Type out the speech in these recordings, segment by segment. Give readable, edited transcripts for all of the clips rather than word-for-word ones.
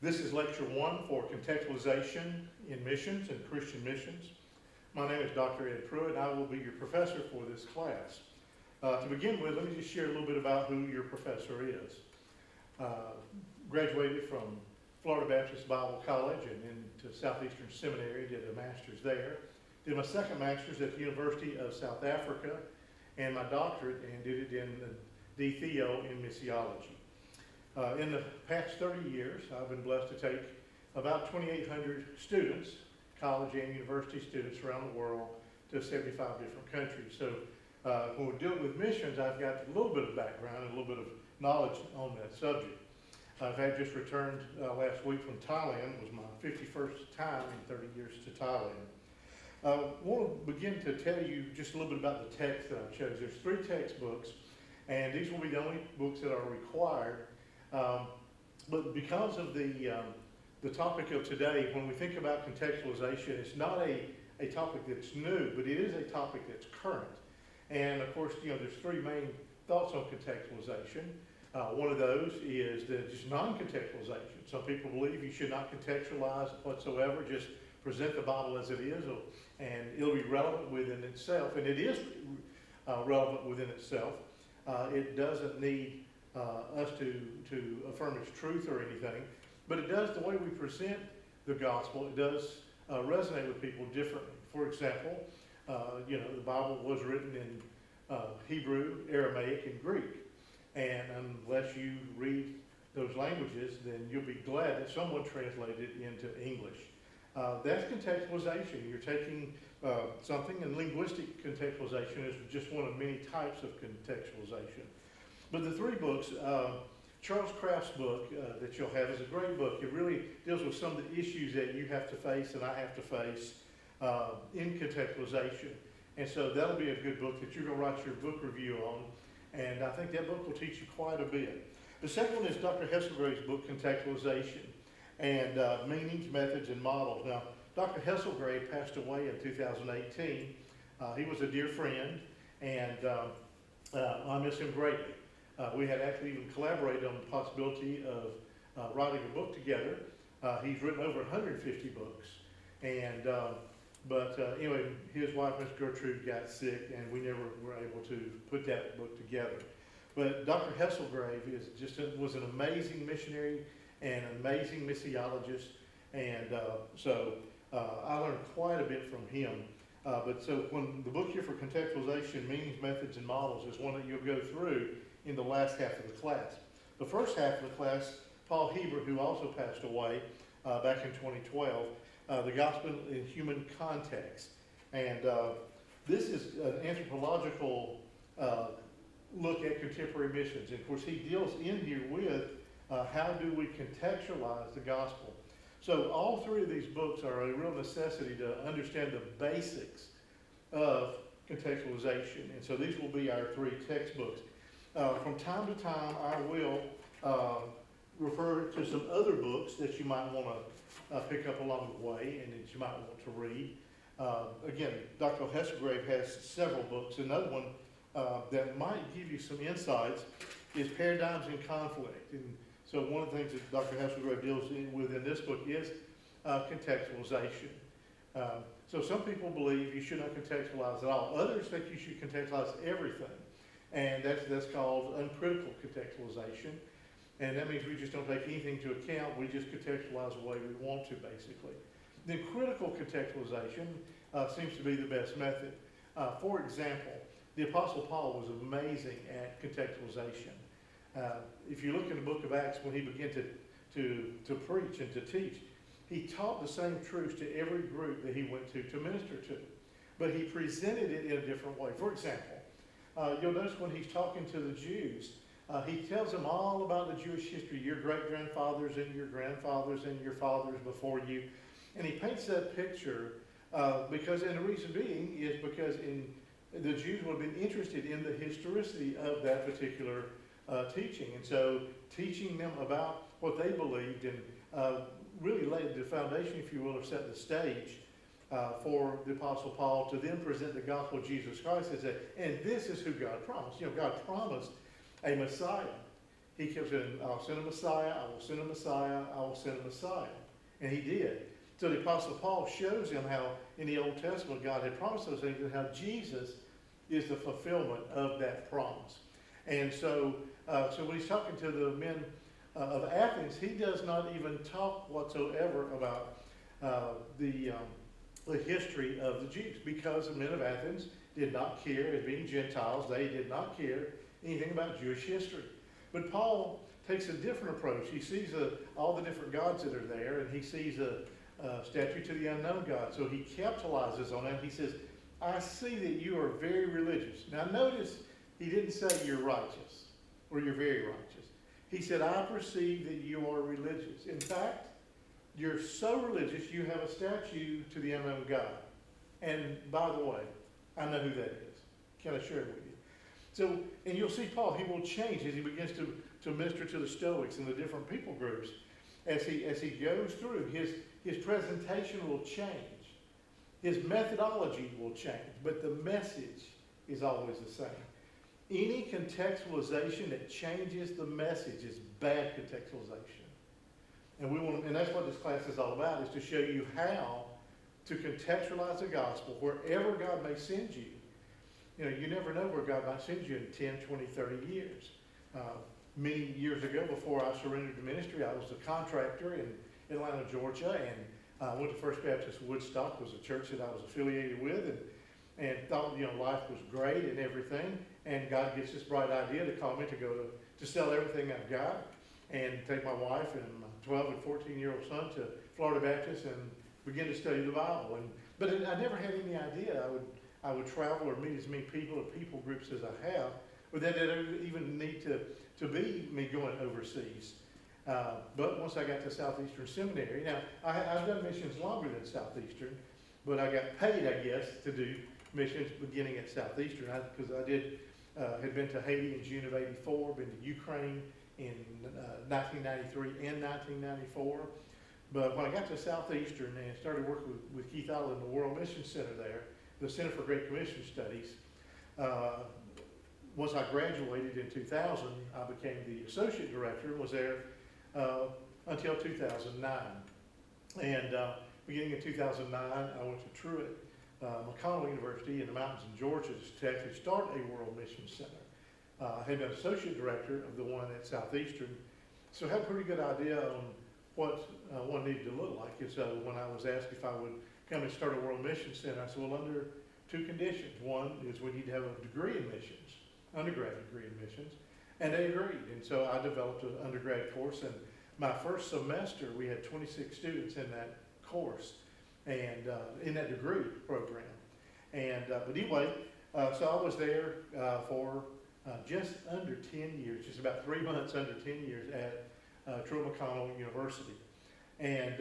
This is lecture 1 for contextualization in missions and Christian missions. My name is Dr. Ed Pruitt, and I will be your professor for this class. To begin with, let me just share a little bit about who your professor is. Graduated from Florida Baptist Bible College and into Southeastern Seminary, did a master's there. Did my second master's at the University of South Africa, and my doctorate, and did it in DTheo in missiology. In the past 30 years, I've been blessed to take about 2,800 students, college and university students around the world, to 75 different countries. So when we're dealing with missions, I've got a little bit of background and a little bit of knowledge on that subject. I've just returned last week from Thailand. It was my 51st time in 30 years to Thailand. I want to begin to tell you just a little bit about the text that I chose. There's 3 textbooks, and these will be the only books that are required. But because of the topic of today, when we think about contextualization, it's not a topic that's new, but it is a topic that's current. And of course, there's 3 main thoughts on contextualization. One of those is that just non-contextualization. Some people believe you should not contextualize whatsoever, just present the Bible as it is, and it'll be relevant within itself. And it is relevant within itself. It doesn't need us to affirm its truth or anything, but it does, the way we present the gospel, it does resonate with people differently. For example, the Bible was written in Hebrew, Aramaic, and Greek. And unless you read those languages, then you'll be glad that someone translated it into English. That's contextualization. You're taking something, and linguistic contextualization is just one of many types of contextualization. But the 3 books, Charles Kraft's book that you'll have is a great book. It really deals with some of the issues that you have to face and I have to face in contextualization. And so that'll be a good book that you're going to write your book review on. And I think that book will teach you quite a bit. The second one is Dr. Hesselgrave's book, Contextualization, and Meanings, Methods, and Models. Now, Dr. Hesselgrave passed away in 2018. He was a dear friend, and I miss him greatly. We had actually even collaborated on the possibility of writing a book together. He's written over 150 books. And But anyway, his wife, Miss Gertrude, got sick, and we never were able to put that book together. But Dr. Hesselgrave was an amazing missionary and an amazing missiologist, and so I learned quite a bit from him. But so when the book here for contextualization, meanings, methods, and models is one that you'll go through in the last half of the class. The first half of the class, Paul Heber, who also passed away back in 2012, the gospel in human context. And this is an anthropological look at contemporary missions. And of course, he deals in here with how do we contextualize the gospel. So all 3 of these books are a real necessity to understand the basics of contextualization. And so these will be our 3 textbooks. From time to time, I will refer to some other books that you might want to pick up along the way and that you might want to read. Again, Dr. Hesselgrave has several books. Another one that might give you some insights is Paradigms in Conflict. And so one of the things that Dr. Hesselgrave deals with in this book is contextualization. So some people believe you should not contextualize at all. Others think you should contextualize everything. And that's called uncritical contextualization. And that means we just don't take anything into account. We just contextualize the way we want to, basically. Then critical contextualization seems to be the best method. For example, the Apostle Paul was amazing at contextualization. If you look in the book of Acts, when he began to preach and to teach, he taught the same truths to every group that he went to minister to. But he presented it in a different way. For example, you'll notice when he's talking to the Jews, he tells them all about the Jewish history, your great-grandfathers and your grandfathers and your fathers before you. And he paints that picture because, and the reason being is because the Jews would have been interested in the historicity of that particular teaching. And so teaching them about what they believed and really laid the foundation, if you will, or set the stage for the Apostle Paul to then present the gospel of Jesus Christ and say, and this is who God promised. God promised a Messiah. He kept saying, I'll send a Messiah, I will send a Messiah, I will send a Messiah. And he did. So the Apostle Paul shows him how in the Old Testament God had promised those things and how Jesus is the fulfillment of that promise. And so, so when he's talking to the men of Athens, he does not even talk whatsoever about the history of the Jews, because the men of Athens did not care, as being Gentiles, they did not care anything about Jewish history. But Paul takes a different approach. He sees all the different gods that are there, and he sees a statue to the unknown God. So he capitalizes on that. He says, I see that you are very religious. Now notice, he didn't say you're righteous, or you're very righteous. He said, I perceive that you are religious. In fact, you're so religious, you have a statue to the unknown God. And by the way, I know who that is. Can I share it with you? So, and you'll see Paul, he will change as he begins to minister to the Stoics and the different people groups. As he goes through, his presentation will change. His methodology will change, but the message is always the same. Any contextualization that changes the message is bad contextualization. And that's what this class is all about, is to show you how to contextualize the gospel wherever God may send you. You know, you never know where God might send you in 10, 20, 30 years. Many years ago, before I surrendered to ministry, I was a contractor in Atlanta, Georgia, and I went to First Baptist Woodstock, was a church that I was affiliated with, and thought, you know, life was great and everything. And God gets this bright idea to call me to go to sell everything I've got and take my wife and my 12 and 14-year-old son to Florida Baptist and begin to study the Bible. But I never had any idea I would travel or meet as many people or people groups as I have, or that it even need to be me going overseas. But once I got to Southeastern Seminary, now I've done missions longer than Southeastern, but I got paid, I guess, to do missions beginning at Southeastern, because I had been to Haiti in June of '84, been to Ukraine in 1993 and 1994. But when I got to Southeastern and started working with Keith Island in the World Mission Center there, the Center for Great Commission Studies, once I graduated in 2000, I became the associate director and was there until 2009. And beginning in 2009, I went to Truett, McConnell University in the mountains in Georgia to actually start a World Mission Center. I had been associate director of the one at Southeastern, so I had a pretty good idea on what one needed to look like. And so when I was asked if I would come and start a World Mission Center, I said, well, under two conditions. One is we need to have a degree in missions, undergraduate degree in missions, and they agreed. And so I developed an undergrad course, and my first semester we had 26 students in that course and in that degree program. And but anyway, so I was there for just under 10 years, just about 3 months under 10 years at Truett McConnell University, and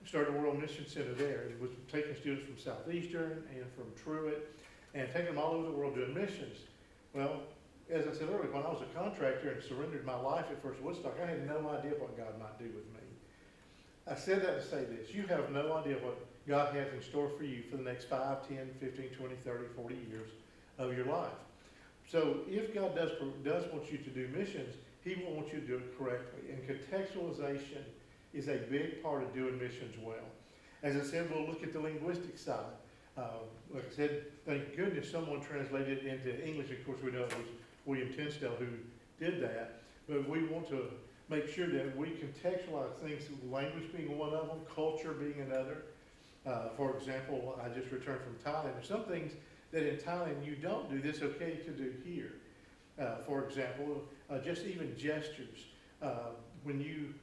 started a World Mission Center there. It was taking students from Southeastern and from Truett and taking them all over the world doing missions. Well, as I said earlier, when I was a contractor and surrendered my life at First Woodstock, I had no idea what God might do with me. I said that to say this: you have no idea what God has in store for you for the next 5, 10, 15, 20, 30, 40 years of your life. So if God does want you to do missions, He will want you to do it correctly. And contextualization is a big part of doing missions well. As I said, we'll look at the linguistic side. Like I said, thank goodness someone translated it into English. Of course, we know it was William Tinsdale who did that. But we want to make sure that we contextualize things, language being one of them, culture being another. For example, I just returned from Thailand. There's some things that in Thailand you don't do that's okay to do here. For example, just even gestures. When you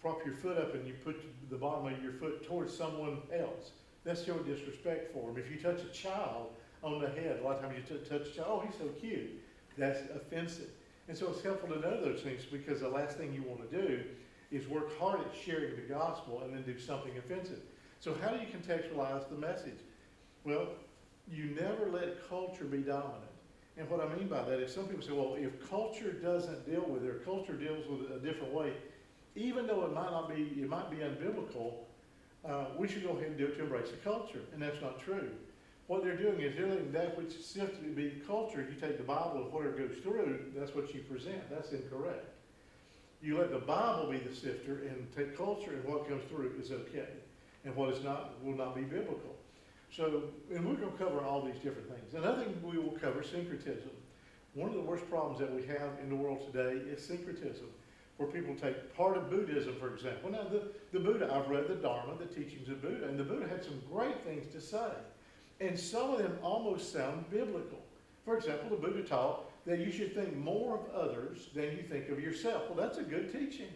prop your foot up and you put the bottom of your foot towards someone else, that's showing disrespect for them. If you touch a child on the head, a lot of times you touch a child, oh, he's so cute. That's offensive. And so it's helpful to know those things, because the last thing you want to do is work hard at sharing the gospel and then do something offensive. So how do you contextualize the message? Well, you never let culture be dominant. And what I mean by that is some people say, well, if culture doesn't deal with it, or culture deals with it a different way, even though it might be unbiblical, we should go ahead and do it to embrace the culture. And that's not true. What they're doing is they're letting that which is simply be culture. You take the Bible and whatever goes through, that's what you present. That's incorrect. You let the Bible be the sifter, and take culture, and what comes through is okay, and what is not will not be biblical. So, and we're going to cover all these different things. Another thing we will cover, syncretism. One of the worst problems that we have in the world today is syncretism, where people take part of Buddhism, for example. Now, the Buddha, I've read the Dharma, the teachings of Buddha, and the Buddha had some great things to say. And some of them almost sound biblical. For example, the Buddha taught that you should think more of others than you think of yourself. Well, that's a good teaching.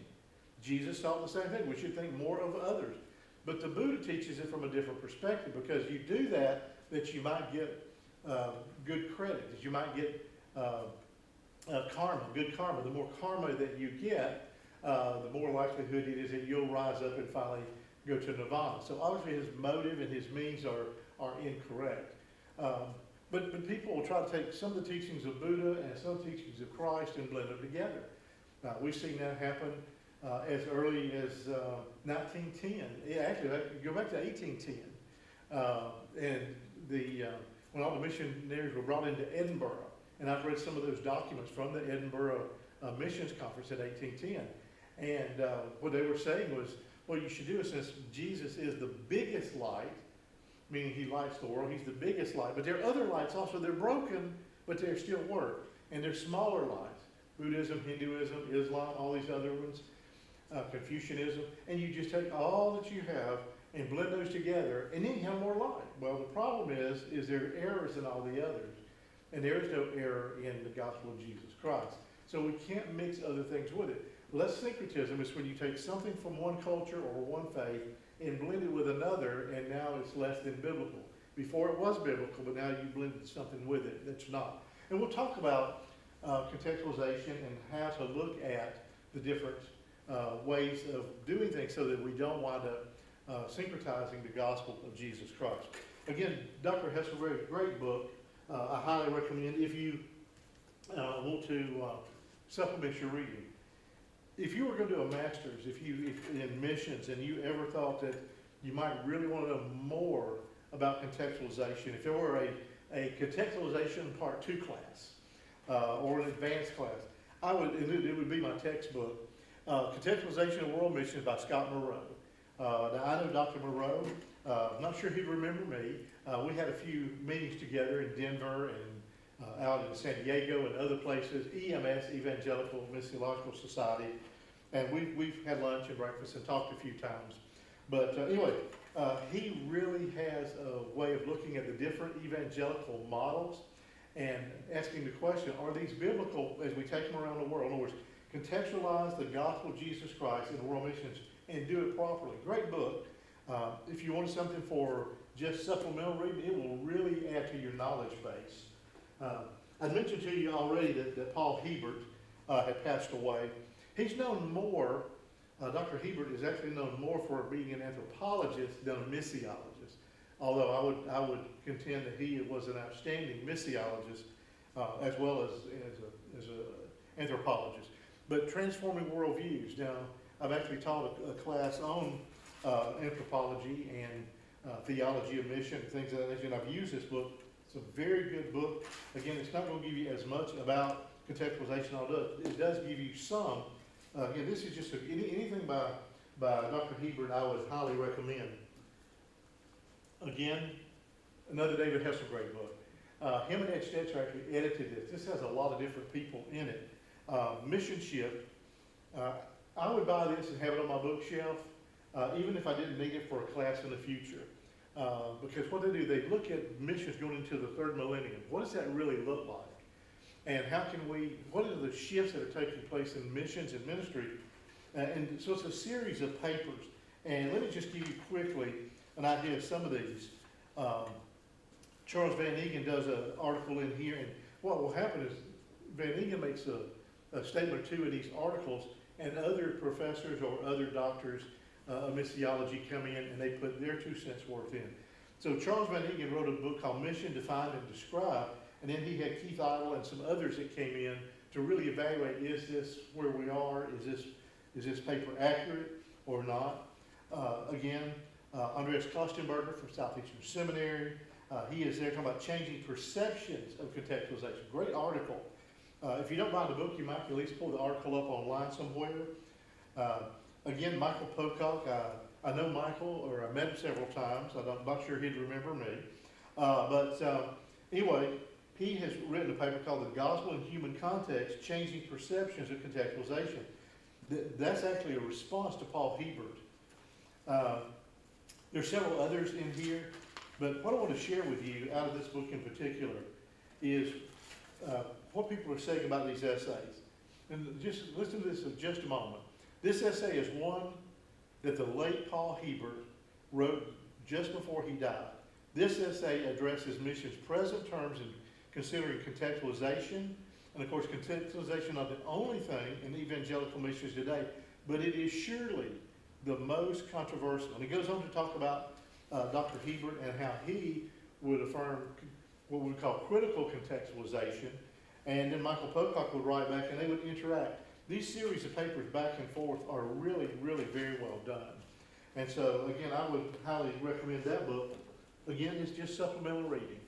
Jesus taught the same thing. We should think more of others. But the Buddha teaches it from a different perspective, because you do that you might get good credit, that you might get karma, good karma. The more karma that you get, the more likelihood it is that you'll rise up and finally go to nirvana. So obviously his motive and his means are incorrect. But people will try to take some of the teachings of Buddha and some teachings of Christ and blend them together. We've seen that happen as early as 1910. Actually, go back to 1810. When all the missionaries were brought into Edinburgh. And I've read some of those documents from the Edinburgh Missions Conference in 1810. And what they were saying was, what you should do is, since Jesus is the biggest light, meaning he lights the world, he's the biggest light. But there are other lights also. They're broken, but they still work. And they're smaller lights. Buddhism, Hinduism, Islam, all these other ones, Confucianism. And you just take all that you have and blend those together, and then you have more light. Well, the problem is there are errors in all the others. And there is no error in the gospel of Jesus Christ. So we can't mix other things with it. Less syncretism is when you take something from one culture or one faith and blend it with another, and now it's less than biblical. Before it was biblical, but now you blended something with it that's not. And we'll talk about contextualization and how to look at the different ways of doing things so that we don't wind up syncretizing the gospel of Jesus Christ. Again, Dr. Hesselberry's great book. I highly recommend if you want to supplement your reading. If you were going to do a master's, if in missions, and you ever thought that you might really want to know more about contextualization, if there were a contextualization part 2 class or an advanced class, it would be my textbook, Contextualization of World Missions by Scott Moreau. Now I know Dr. Moreau. I'm not sure he'd remember me. We had a few meetings together in Denver and out in San Diego and other places, EMS, Evangelical Missiological Society, and we've had lunch and breakfast and talked a few times. But anyway, he really has a way of looking at the different evangelical models and asking the question, are these biblical as we take them around the world? In other words, contextualize the gospel of Jesus Christ in world missions and do it properly. Great book. If you wanted something for just supplemental reading, it will really add to your knowledge base. I mentioned to you already that Paul Hebert had passed away. He's known more, Dr. Hebert is actually known more for being an anthropologist than a missiologist, although I would contend that he was an outstanding missiologist as well as an anthropologist. But transforming worldviews. Now, I've actually taught a class on anthropology and theology of mission, things of that nature, and I've used this book. It's a very good book. Again, it's not going to give you as much about contextualization, although it does give you some. Again, this is just anything by Dr. Hebert I would highly recommend. Again, another David Hesselberry book. Him and Ed Stetzer actually edited this. This has a lot of different people in it. Missionship. I would buy this and have it on my bookshelf, even if I didn't need it for a class in the future. Because what they do, they look at missions going into the third millennium. What does that really look like? And how can what are the shifts that are taking place in missions and ministry? And so it's a series of papers. And let me just give you quickly an idea of some of these. Charles Van Egan does an article in here, and what will happen is Van Egan makes a statement or two in these articles, and other professors or other doctors of missiology come in and they put their 2 cents worth in. So Charles Van Egan wrote a book called Mission, Defined, and Described, and then he had Keith Idle and some others that came in to really evaluate, is this where we are? Is this paper accurate or not? Again, Andreas Kostenberger from Southeastern Seminary, he is there talking about changing perceptions of contextualization. Great article. If you don't buy the book, you might at least pull the article up online somewhere. Again, Michael Pocock, I know Michael, or I met him several times. I'm not sure he'd remember me. Anyway, he has written a paper called The Gospel in Human Context, Changing Perceptions of Contextualization. That's actually a response to Paul Hebert. There's several others in here, but what I want to share with you out of this book in particular is what people are saying about these essays. And just listen to this for just a moment. This essay is one that the late Paul Hebert wrote just before he died. This essay addresses mission's present terms in considering contextualization, and of course contextualization not the only thing in evangelical missions today, but it is surely the most controversial. And he goes on to talk about Dr. Hebert and how he would affirm what we call critical contextualization, and then Michael Pocock would write back and they would interact. These series of papers back and forth are really, really very well done. And so again, I would highly recommend that book. Again, it's just supplemental reading.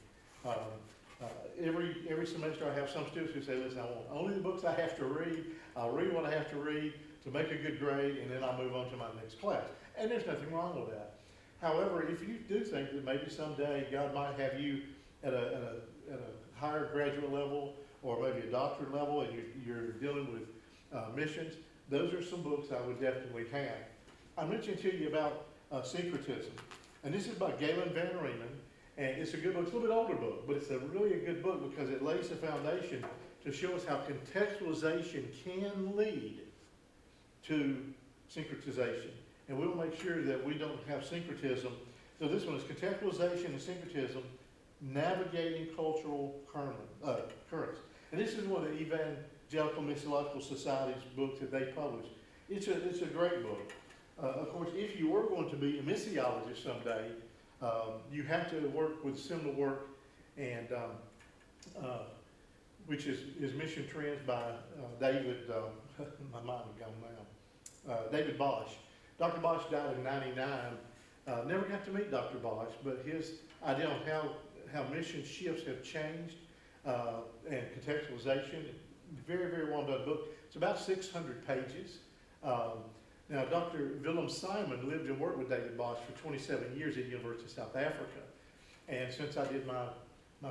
Every semester I have some students who say, listen, I want only the books I have to read. I'll read what I have to read to make a good grade, and then I'll move on to my next class. And there's nothing wrong with that. However, if you do think that maybe someday God might have you at a higher graduate level or maybe a doctorate level and you're dealing with missions, those are some books I would definitely have. I mentioned to you about syncretism, and this is by Galen Van Riemen, and it's a good book. It's a little bit older book, but it's really a good book because it lays the foundation to show us how contextualization can lead to syncretization. And we'll make sure that we don't have syncretism. So this one is Contextualization and Syncretism, Navigating Cultural Currents. And this is one of the Evangelical Missiological Society's books that they publish. It's a great book. Of course, if you are going to be a missiologist someday, you have to work with similar work, and which is Mission Trends by David, my mind is gone now, David Bosch. Dr. Bosch died in '99. Never got to meet Dr. Bosch, but his idea on how mission shifts have changed and contextualization, very, very well done book. It's about 600 pages. Now, Dr. Willem Simon lived and worked with David Bosch for 27 years at the University of South Africa. And since I did my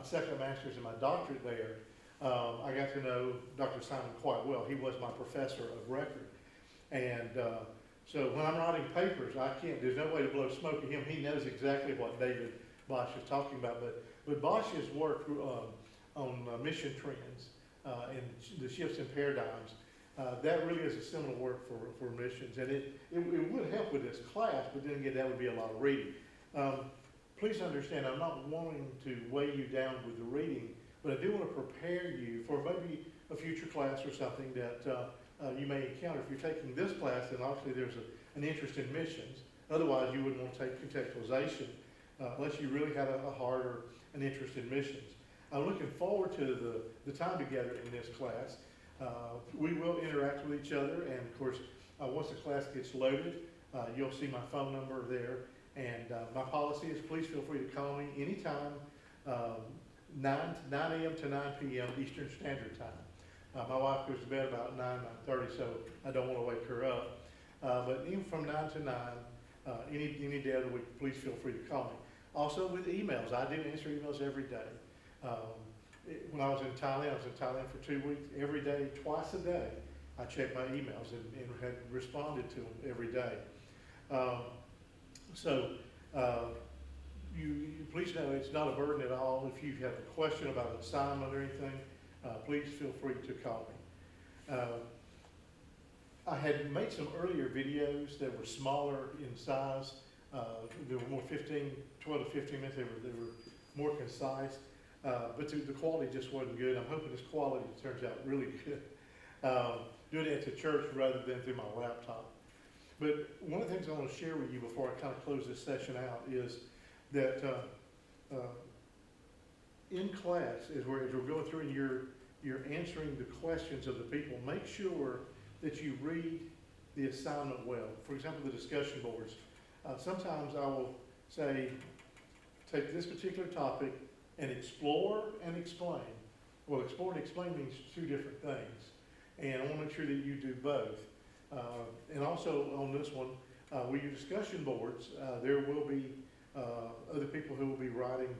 second master's and my doctorate there, I got to know Dr. Simon quite well. He was my professor of record. And so when I'm writing papers, there's no way to blow smoke at him. He knows exactly what David Bosch is talking about. But Bosch's work on mission trends and the shifts in paradigms, that really is a similar work for missions. And it would help with this class, but then again, that would be a lot of reading. Please understand, I'm not wanting to weigh you down with the reading, but I do want to prepare you for maybe a future class or something that you may encounter. If you're taking this class, then obviously there's an interest in missions. Otherwise, you wouldn't want to take contextualization unless you really had a heart or an interest in missions. I'm looking forward to the time together in this class. We will interact with each other, and of course, once the class gets loaded, you'll see my phone number there. And my policy is please feel free to call me anytime, 9 a.m. to 9 p.m. Eastern Standard Time. My wife goes to bed about 9:30, so I don't want to wake her up. But even from 9 to 9, any day of the week, please feel free to call me. Also with emails, I do answer emails every day. When I was in Thailand for 2 weeks. Every day, twice a day, I checked my emails and had responded to them every day. You please know it's not a burden at all. If you have a question about an assignment or anything, please feel free to call me. I had made some earlier videos that were smaller in size. They were more 12 to 15 minutes. They were more concise. But the quality just wasn't good. I'm hoping this quality turns out really good. Doing it at the church rather than through my laptop. But one of the things I want to share with you before I kind of close this session out is that in class, as we're going through and you're answering the questions of the people, make sure that you read the assignment well. For example, the discussion boards. Sometimes I will say, take this particular topic and explore and explain Well, explore and explain means two different things, and I want to make sure that you do both. And also on this one, with your discussion boards, there will be other people who will be writing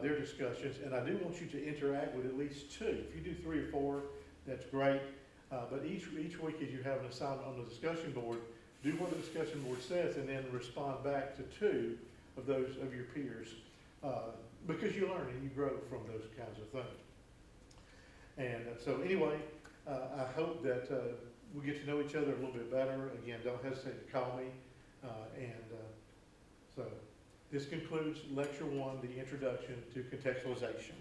their discussions, and I do want you to interact with at least two. If you do 3 or 4, that's great. But each week as you have an assignment on the discussion board, do what the discussion board says and then respond back to 2 of those of your peers, because you learn and you grow from those kinds of things. And so anyway, I hope that we get to know each other a little bit better. Again, don't hesitate to call me. So this concludes Lecture 1, the Introduction to Contextualization.